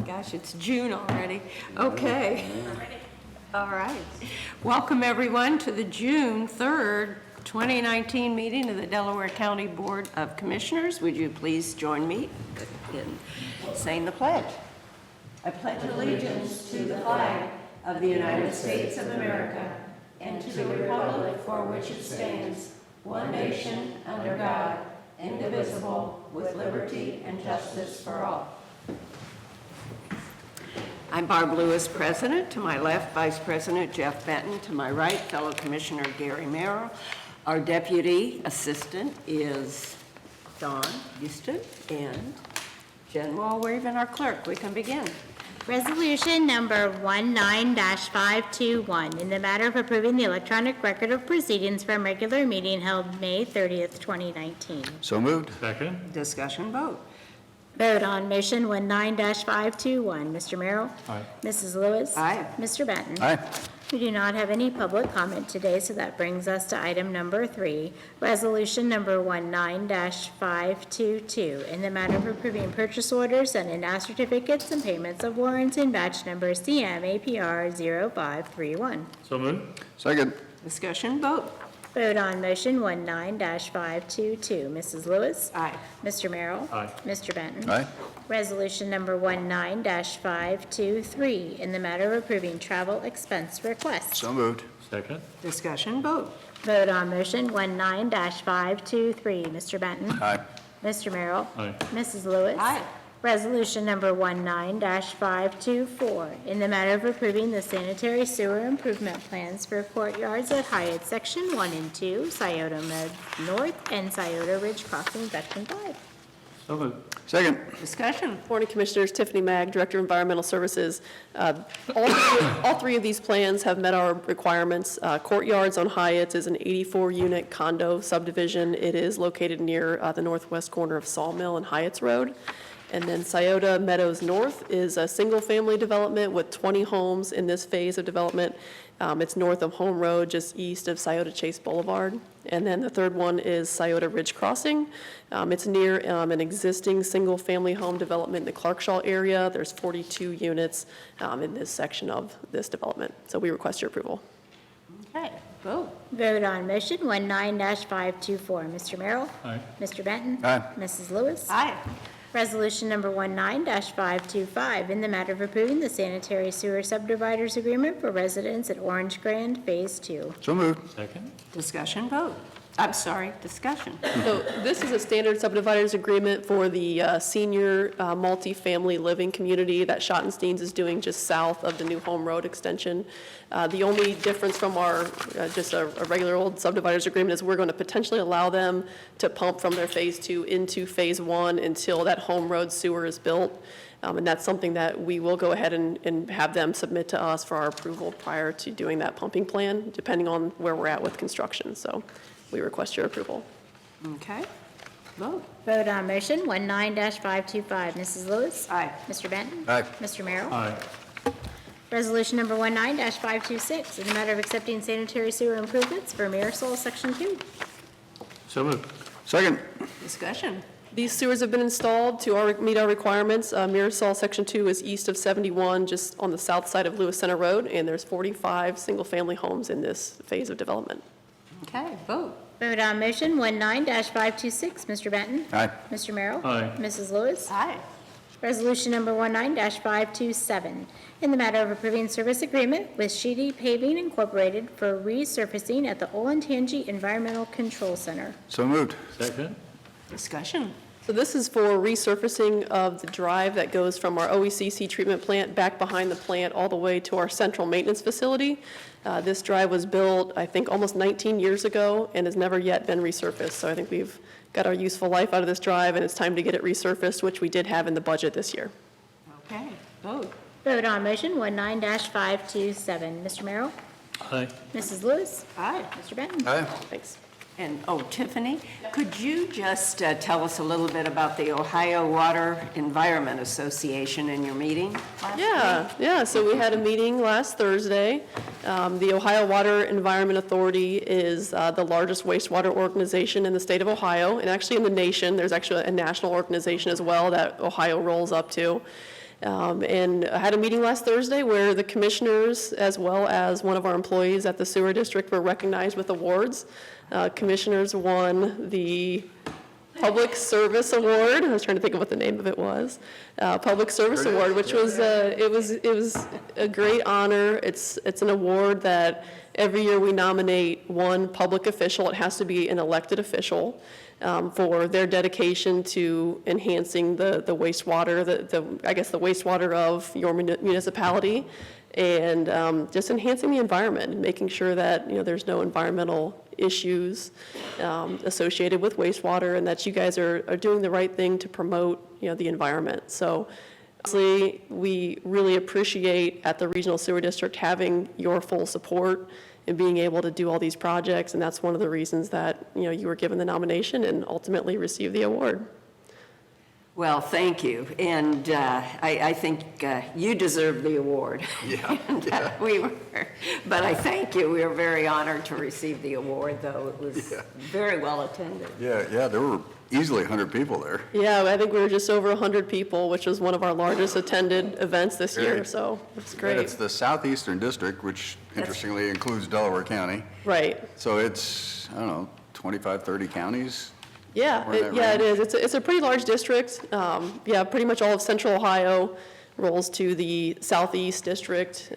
Gosh, it's June already. Okay. All right. Welcome, everyone, to the June 3rd, 2019 meeting of the Delaware County Board of Commissioners. Would you please join me in saying the pledge? I pledge allegiance to the flag of the United States of America and to the republic for which it stands, one nation, under God, indivisible, with liberty and justice for all. I'm Barb Lewis, President. To my left, Vice President Jeff Benton. To my right, fellow Commissioner Gary Merrill. Our Deputy Assistant is Don Houston, and Jen Walraven, our clerk. We can begin. Resolution number 19-521, in the matter of approving the electronic record of proceedings from regular meeting held May 30th, 2019. So moved. Second. Discussion vote. Vote on motion 19-521. Mr. Merrill? Aye. Mrs. Lewis? Aye. Mr. Benton? Aye. We do not have any public comment today, so that brings us to item number 3, resolution number 19-522, in the matter of approving purchase orders, sending out certificates and payments of warrants in batch number CMAPR 0531. So moved. Second. Discussion vote. Vote on motion 19-522. Mrs. Lewis? Aye. Mr. Merrill? Aye. Mr. Benton? Aye. Resolution number 19-523, in the matter of approving travel expense requests. So moved. Second. Discussion vote. Vote on motion 19-523. Mr. Benton? Aye. Mr. Merrill? Aye. Mrs. Lewis? Aye. Resolution number 19-524, in the matter of approving the sanitary sewer improvement plans for courtyards at Hyatt Section 1 and 2, Scioto Med North, and Scioto Ridge Crossing Section 5. So moved. Second. Discussion. Morning, Commissioners. Tiffany Mag, Director of Environmental Services. All three of these plans have met our requirements. Courtyards on Hyatt is an 84-unit condo subdivision. It is located near the northwest corner of Sawmill and Hyatt's Road. And then Scioto Meadows North is a single-family development with 20 homes in this phase of development. It's north of Home Road, just east of Scioto Chase Boulevard. And then the third one is Scioto Ridge Crossing. It's near an existing single-family home development in the Clarkshaw area. There's 42 units in this section of this development. So we request your approval. Okay. Vote. Vote on motion 19-524. Mr. Merrill? Aye. Mr. Benton? Aye. Mrs. Lewis? Aye. Resolution number 19-525, in the matter of approving the sanitary sewer subdividers agreement for residents at Orange Grand Phase 2. So moved. Second. Discussion vote. I'm sorry, discussion. So this is a standard subdividers agreement for the senior multifamily living community that Schottenstein's is doing just south of the new Home Road extension. The only difference from our just a regular old subdividers agreement is we're going to potentially allow them to pump from their Phase 2 into Phase 1 until that Home Road sewer is built. And that's something that we will go ahead and have them submit to us for our approval prior to doing that pumping plan, depending on where we're at with construction. So we request your approval. Okay. Vote. Vote on motion 19-525. Mrs. Lewis? Aye. Mr. Benton? Aye. Mr. Merrill? Aye. Resolution number 19-526, in the matter of accepting sanitary sewer improvements for Mirasol Section 2. So moved. Second. Discussion. These sewers have been installed to meet our requirements. Mirasol Section 2 is east of 71, just on the south side of Lewis Center Road, and there's 45 single-family homes in this phase of development. Okay. Vote. Vote on motion 19-526. Mr. Benton? Aye. Mr. Merrill? Aye. Mrs. Lewis? Aye. Resolution number 19-527, in the matter of approving service agreement with Sheedy Paving Incorporated for resurfacing at the Olentangy Environmental Control Center. So moved. Second. Discussion. So this is for resurfacing of the drive that goes from our OECC treatment plant back behind the plant all the way to our central maintenance facility. This drive was built, I think, almost 19 years ago and has never yet been resurfaced. So I think we've got our useful life out of this drive, and it's time to get it resurfaced, which we did have in the budget this year. Okay. Vote. Vote on motion 19-527. Mr. Merrill? Aye. Mrs. Lewis? Aye. Mr. Benton? Aye. Thanks. And, Tiffany, could you just tell us a little bit about the Ohio Water Environment Association in your meeting last week? Yeah. So we had a meeting last Thursday. The Ohio Water Environment Authority is the largest wastewater organization in the state of Ohio, and actually in the nation. There's actually a national organization as well that Ohio rolls up to. And I had a meeting last Thursday where the commissioners, as well as one of our employees at the sewer district, were recognized with awards. Commissioners won the Public Service Award. I was trying to think of what the name of it was. Public Service Award, which was it was a great honor. It's an award that every year we nominate one public official. It has to be an elected official for their dedication to enhancing the wastewater, I guess the wastewater of your municipality, and just enhancing the environment, making sure that there's no environmental issues associated with wastewater, and that you guys are doing the right thing to promote the environment. So obviously, we really appreciate at the Regional Sewer District having your full support and being able to do all these projects, and that's one of the reasons that you were given the nomination and ultimately received the award. Well, thank you, and I think you deserve the award. Yeah. And, but I thank you. We were very honored to receive the award, though. It was very well attended. Yeah, there were easily 100 people there. Yeah, I think we were just over 100 people, which was one of our largest attended events this year, Great. so it's And great. it's the Southeastern District, which interestingly includes Delaware County. Right. So it's, I don't know, 25, 30 counties? Yeah, Or that it range? is. It's a pretty large district. Yeah, pretty much all of central Ohio rolls to the southeast district.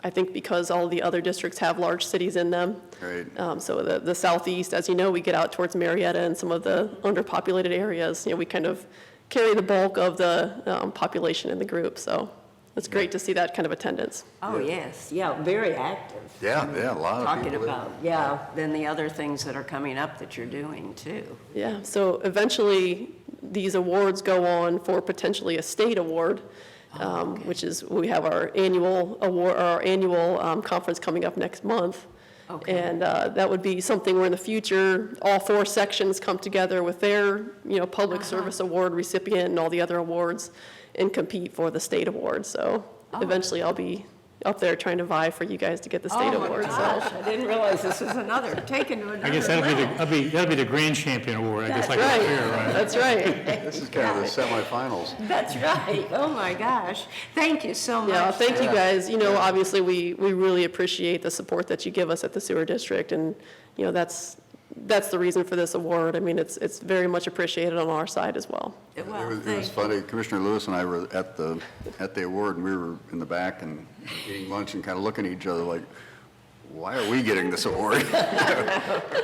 I think because all the other districts have large cities in them. Right. So the southeast, as you know, we get out towards Marietta and some of the underpopulated areas. We kind of carry the bulk of the population in the group. So it's great to see that kind of attendance. Oh, yes, yeah, very active. Yeah, a lot of Talking people there. about, then the other things that are coming up that you're doing, too. Yeah, so eventually, these awards go on for potentially a state award, which is, we have our annual award, our annual conference coming up next month. Okay. And that would be something where in the future, all 4 sections come together with their, public service award recipient and all the other awards and compete for the state award. So eventually, I'll be up there trying to vie for you guys to get the state Oh, my award. So. gosh, I didn't realize this was taken to another I guess that'll be the grand champion award, I guess, like Right, up here, right? that's right. This is kind of the semifinals. That's right. Oh, my gosh. Thank you so much. Yeah, thank you guys. Obviously, we really appreciate the support that you give us at the sewer district, and, that's the reason for this award. I mean, it's very much appreciated on our side as well. Well, It was thank you. funny, Commissioner Lewis and I were at the award, and we were in the back and eating lunch and kind of looking at each other like, why are we getting this award?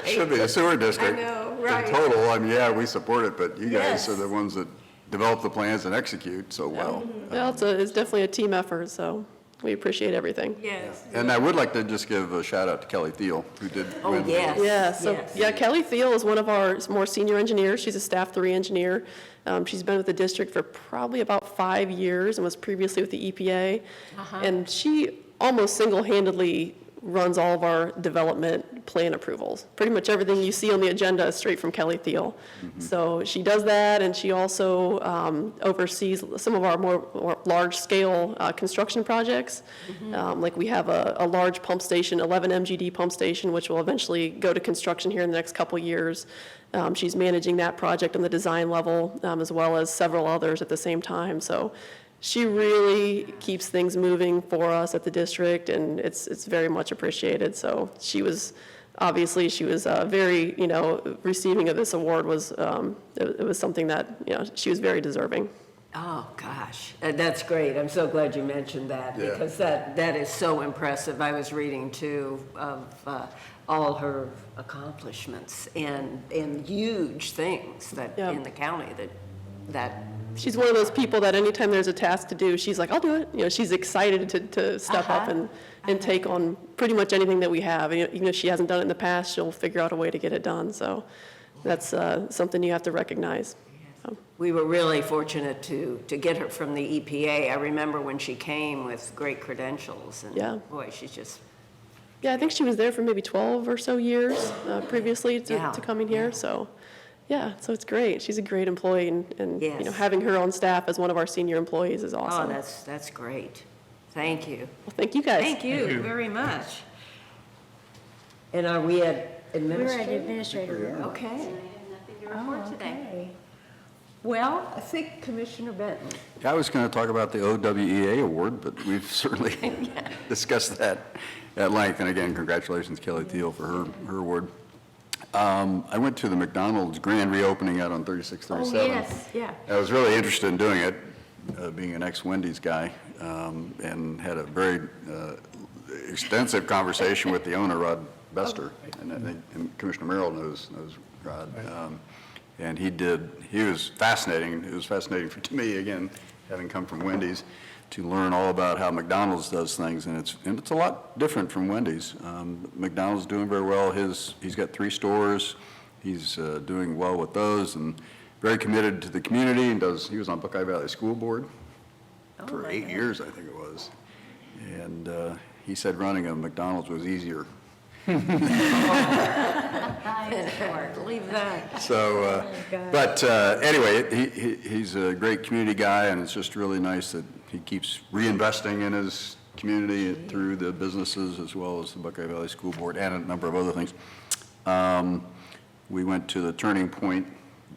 Should be the sewer district. I know, right. In total, I mean, yeah, we support it, but you guys Yes. are the ones that develop the plans and execute so well. Well, it's definitely a team effort, so we appreciate everything. Yes. And I would like to just give a shout out to Kelly Thiel, who did Oh, win. yes. Yeah, so, Yes. yeah, Kelly Thiel is one of our more senior engineers. She's a staff 3 engineer. She's been with the district for probably about 5 years and was previously with the EPA. And she almost single-handedly runs all of our development plan approvals. Pretty much everything you see on the agenda is straight from Kelly Thiel. So she does that, and she also oversees some of our more large-scale construction projects. Like we have a large pump station, 11 MGD pump station, which will eventually go to construction here in the next couple years. She's managing that project on the design level, as well as several others at the same time. So she really keeps things moving for us at the district, and it's very much appreciated. So she was very, receiving of this award was, it was something that, she was very deserving. Oh, gosh, that's great. I'm so glad you mentioned that, Yeah. because that is so impressive. I was reading, too, of all her accomplishments and huge things that Yeah. in the county that She's one of those people that anytime there's a task to do, she's like, I'll do it. She's excited to step up and take on pretty much anything that we have. And even if she hasn't done it in the past, she'll figure out a way to get it done. So that's something you have to recognize. So, we were really fortunate to get her from the EPA. I remember when she came with great credentials, and Yeah. boy, she's just, yeah, I think she was there for maybe 12 or so years previously Yeah. to coming here. So, yeah, so it's great. She's a great employee, and Yes. having her on staff as one of our senior employees is awesome. oh, that's great. Thank you. Well, thank you guys. Thank you very much. And are we at We're at administrative? administrator. Okay. Oh, okay. Well, I think Commissioner Benton. I was going to talk about the OWEA award, but we've certainly discussed that at length. And again, congratulations, Kelly Thiel, for her award. I went to the McDonald's grand reopening out on 3637. Oh, yes, yeah. I was really interested in doing it, being an ex-Wendy's guy, and had a very extensive conversation with the owner, Rod Bester, and I think and Commissioner Merrill knows Rod. And he was fascinating. It was fascinating to me, again, having come from Wendy's, to learn all about how McDonald's does things, and it's a lot different from Wendy's. McDonald's doing very well. He's got 3 stores. He's doing well with those, and very committed to the community, and he was on Buckeye Valley School Board for 8 years, I think it was. And he said running a McDonald's was easier. Believe that. So, but anyway, he's a great community guy, and it's just really nice that he keeps reinvesting in his community through the businesses as well as the Buckeye Valley School Board and a number of other things. We went to the Turning Point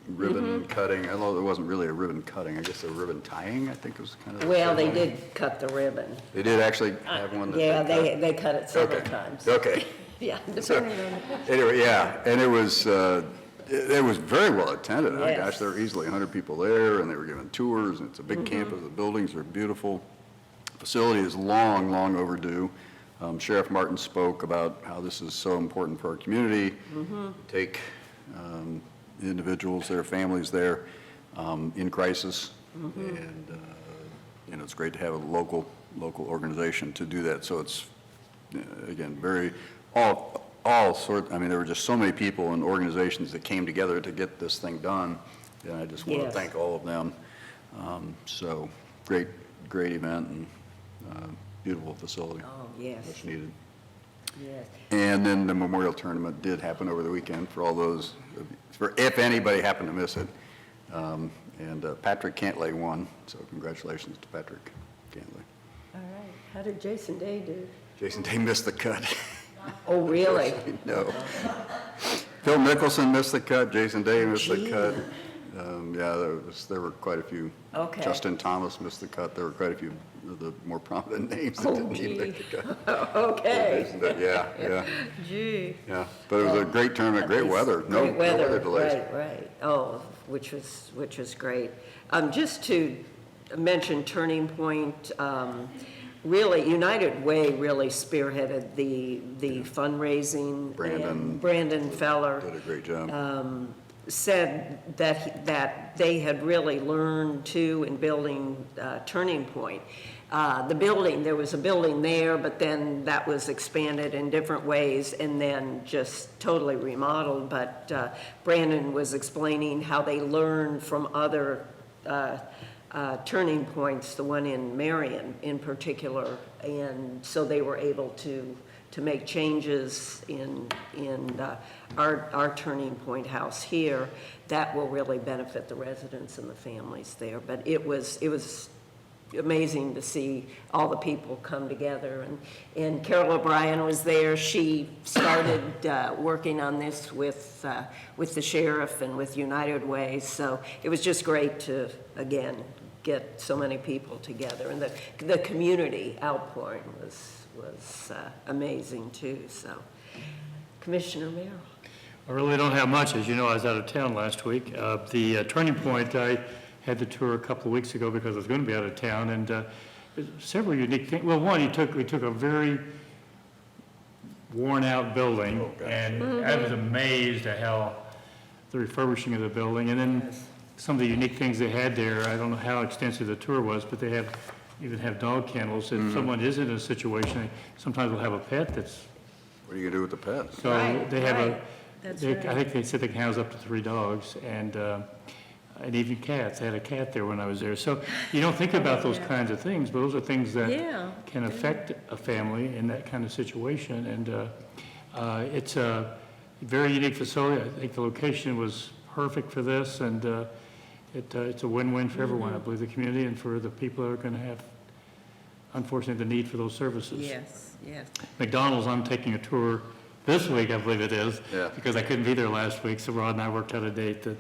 ribbon cutting, although it wasn't really a ribbon cutting, I guess a ribbon tying, I think was kind of the Well, they ceremony. did cut the ribbon. They did actually have one that Yeah, they cut. they cut it several Okay. times. Okay. Yeah, So, depending on. anyway, yeah, and it was very well attended. Oh, Yes. gosh, there were easily 100 people there, and they were giving tours, and it's a big campus, the buildings are beautiful. Facility is long, long overdue. Sheriff Martin spoke about how this is so important for our community. Take individuals, their families there in crisis, and it's great to have a local organization to do that. So it's again all sorts. I mean, there were just so many people and organizations that came together to get this thing done, and I just want Yes. to thank all of them. So great event and beautiful facility. Oh, yes, Much needed. yes. And then the memorial tournament did happen over the weekend for all those, if anybody happened to miss it. And Patrick Cantlay won, so congratulations to Patrick Cantlay. All right. How did Jason Day do? Jason Day missed the cut. Oh, really? No. Phil Mickelson missed the cut, Jason Day missed the cut. Yeah, there were quite a few. Okay. Justin Thomas missed the cut. There were quite a few of the more prominent names that didn't even make the cut. Okay. Yeah. Gee. Yeah, but it was a great tournament, great weather. No Great weather, weather delays. right. Oh, which was great. Just to mention Turning Point, really, United Way really spearheaded the fundraising. And Brandon Feller Did a great job. said that they had really learned too in building Turning Point. There was a building there, but then that was expanded in different ways and then just totally remodeled. But Brandon was explaining how they learned from other turning points, the one in Marion in particular, and so they were able to make changes in our Turning Point house here that will really benefit the residents and the families there. But it was amazing to see all the people come together, and Carol O'Brien was there. She started working on this with the sheriff and with United Way, so it was just great to again get so many people together, and the community outpouring was amazing too. So, Commissioner Merrill. I really don't have much. As you know, I was out of town last week. The Turning Point, I had the tour a couple of weeks ago because I was going to be out of town, and several unique things. Well, one, we took a very worn-out building, and I was amazed at how the refurbishing of the building, and then some of the unique things they had there. I don't know how extensive the tour was, but they even have dog kennels. If someone is in a situation, sometimes they'll have a pet that's. What are you gonna do with the pets? So Right, they have right. That's right. I think they said they can house up to 3 dogs and even cats. They had a cat there when I was there. So you don't think about those kinds of things, but those are things that Yeah. can affect a family in that kind of situation. And it's a very unique facility. I think the location was perfect for this, and it's a win-win for everyone. I believe the community and for the people that are going to have, unfortunately, the need for those services. Yes. McDonald's, I'm taking a tour this week, I believe it is. Yeah. Because I couldn't be there last week, so Rod and I worked out a date that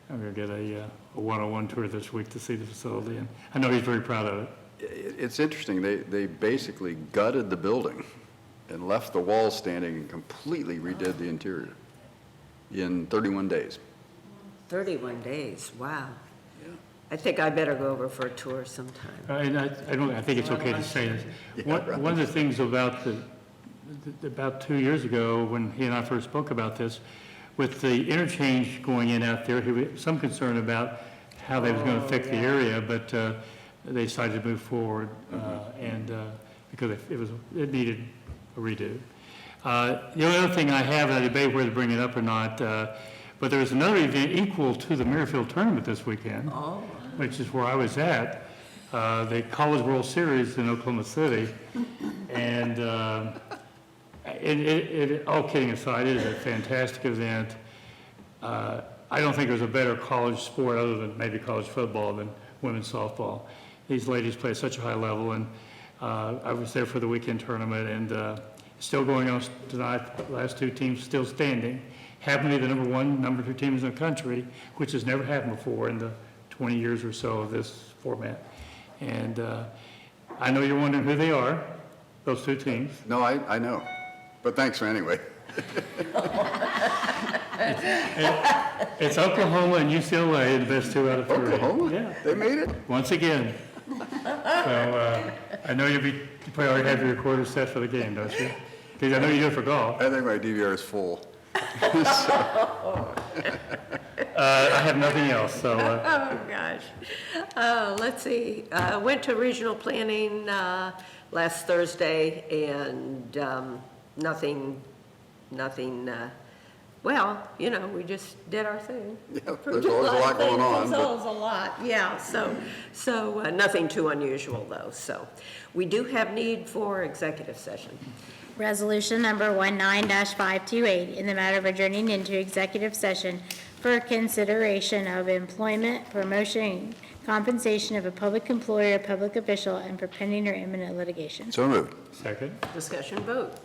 I'm going to get a one-on-one tour this week to see the facility, and I know he's very proud of it. It's interesting, they basically gutted the building and left the walls standing and completely redid the interior in 31 days. 31 days, wow. I think I better go over for a tour sometime. And I think it's okay to say this. Yeah, right. One of the things about about 2 years ago, when he and I first spoke about this, with the interchange going in out there, he was some concern about how they was going to affect the area, but they decided to move forward, and because it needed a redo. The only other thing I have, and I debate whether to bring it up or not, but there was another event equal to the Muirfield Tournament this weekend, which is where I was at, the College World Series in Oklahoma City, and all kidding aside, it is a fantastic event. I don't think there's a better college sport other than maybe college football than women's softball. These ladies play at such a high level, and I was there for the weekend tournament, and it's still going on tonight. The last two teams still standing. Happen to be the number one, number two teams in the country, which has never happened before in the 20 years or so of this format. And I know you're wondering who they are, those two teams. No, I know, but thanks for anyway. It's Oklahoma and UCLA, the best two out of three. Oklahoma? Yeah, They made it? once again. So I know you probably already have your recorder set for the game, don't you? Because I know you do it for golf. I think my DVR is full. I have nothing else, so Oh, gosh. Let's see, went to regional planning last Thursday, and nothing, well, you know, we just did our thing. Yeah, there's always a lot going on, There's but- always a lot, yeah, so nothing too unusual, though. So we do have need for executive session. Resolution number 19-528, in the matter of adjourning into executive session for consideration of employment, promotion, compensation of a public employee or public official, and for pending or imminent litigation. So moved. second. Discussion vote.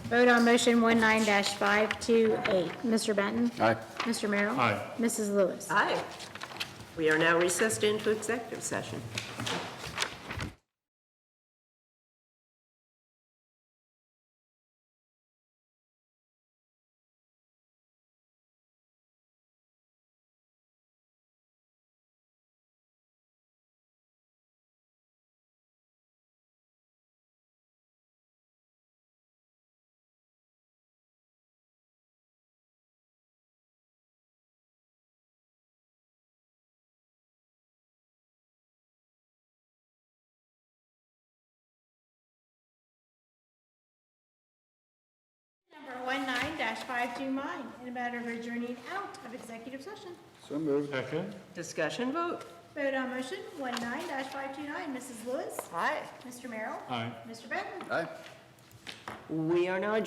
Vote on motion 19-528. Mr. Benton? Aye. Mr. Merrill? Aye. Mrs. Lewis? Aye. We are now recessed into executive session. Number 19-529, in the matter of adjourning out of executive session. So moved. Second. Discussion vote. Vote on motion 19-529. Mrs. Lewis? Aye. Mr. Merrill? Aye. Mr. Benton? Aye. We are now adjourned.